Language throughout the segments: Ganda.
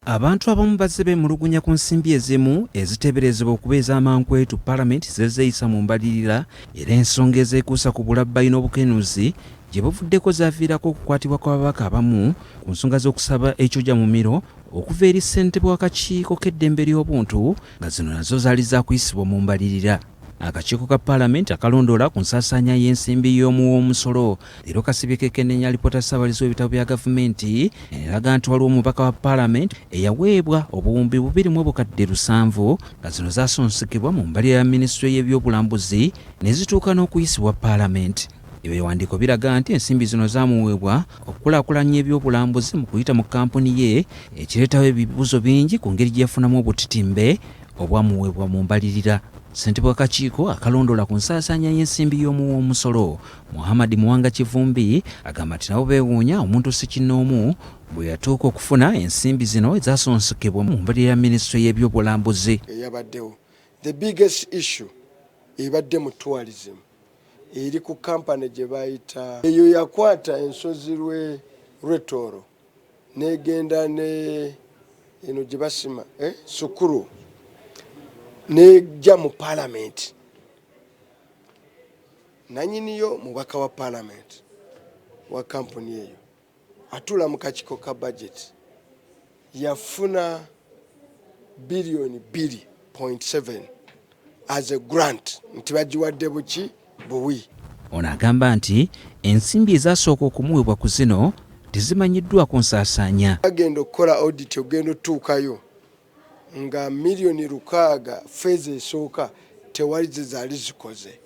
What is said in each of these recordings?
Abantu abamu bazze beemulugunya ku nsimbi ezimu eziteeberezebwa okuba ez'amankwetu Paalamenti zezeeyisa mu mbalirira era ensonga ezeekuusa ku bulabbayi n'obukenuzi gye buvuddeko zaaviirako okukwatibwa kw'ababaka abamu ku nsonga z'okusaba ekyoja mu miro okuva eri ssentebe w'akakiiko k'eddembe ly'obuntu nga zino nazo zaali zaakuyisibwa mu mbalirira. Akakiiko ka Paalamenti akalondoola ku nsaasaanya y'ensimbi y'omuwoomusolo leero kasibye kekenneenya alipoota ssaabalizi w'ebitabo bya gavumenti eraga nti waliwo omubaka wa Paalamenti eyaweebwa obuwumbi 2.7 nga zino zaasonsekebwa mu mbalirira ya minisitule y'ebyobulambuzi ne zituuka n'okuyisibwa Paalamenti. Ebyo biwandiiko biraga nti ensimbi zino zaamuweebwa okukulaakulanya ebyobulambuzi mu kuyita mu kampuni ye, ekireetawo ebibuuzo bingi ku ngeri gye yafunamu obutitimbe obwamuweebwa mu mbalirira. Ssentebe w'akakiiko akalondoola ku nsaasaanya y'ensimbi y'omuwoomusolo Muhammad Muwanga Kivumbi agamba nti nabo beewuunya omuntu Ssekinnoomu bwe yatuuka okufuna ensimbi zino ezaasonsekebwa mu mbalirira ya minisitule y'ebyobulambuzi. Eyabaddewo the biggest issue ebadde mu tourism eri ku kampani gye bayita eyo yakwata ensozi lw'Etooro n'egenda ne eno gye basima Sukuru nejja mu Paalamenti. Nanyiniyo mubaka wa Paalamenti wa kampuni eyo atula mu kakiiko ka budget yafuna billion 2.7 as a grant nti bagiwadde buki buwi. Ono agamba nti ensimbi ezasooka okumuweebwa ku zino tezimanyiddwa ku nsaasaanya. Agenda okukola audit ogenda otuukayo nga miliyoni 600 feezi esooka tewali zezaali zikoze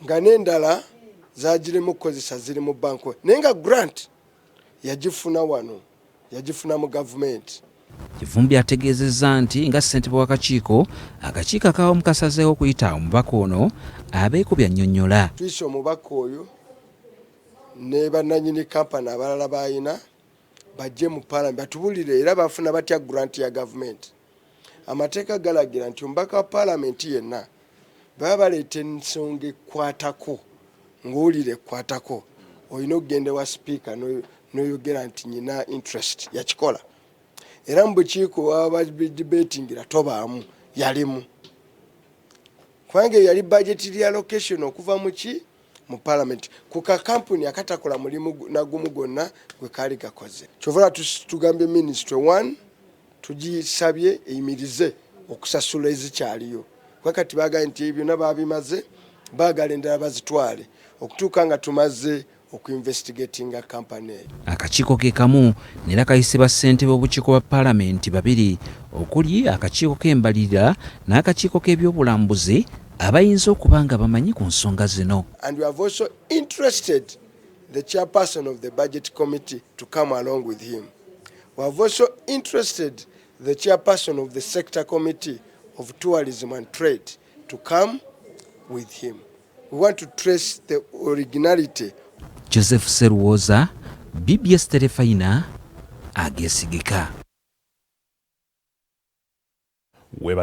nga n'endala zaagiremu okukozesa ziri mu banki naye nga grant yagifuna wano yagifuna mu gavumenti. Kivumbi ategeezezza nti nga ssentebe w'akakiiko akakiiko akawamu kasazeewo okuyita omubaka ono abeeko byannyonnyola. Tuyise omubaka oyo ne bannannyini kampani abalala bayina bajje mu Paalamenti batubulire era bafuna batya grant ya gavumenti. Amateeka galagira nti omubaka wa Paalamenti yenna baba baleeta ensonga ekwatako ng'owulire ekwatako olina okugenda wa sipiika n'oyogera nti nyina interest yakikola. Era mu bukiiko waba badebatingira tobaamu yalimu kubanga yali budget reallocation okuva mu ki mu Paalamenti ku kakampuni akatakola mulimu nagumu gonna gwe kaali gakoze. Kyova tugambye Ministry 1 tugisabye eyimirize okusasula ezikyaliyo wakati baagaye nti ebyo nababimaze baagala endala bazitwale okutuuka nga tumaze okuinvestigatinga kampani eyo. Akakiiko ke kamu neera kayise bassentebe b'obukiiko bwa Paalamenti babiri okuli akakiiko k'embalirira n'akakiiko k'ebyobulambuzi abayinza okuba nga bamanyi ku nsonga zino. And we have also interested the chairperson of the budget committee to come along with him. We have also interested the chairperson of the sector committee of tourism and trade to come with him. We want to trace the originality. Joseph Seruwoza, BBS Terefayina, agesigika.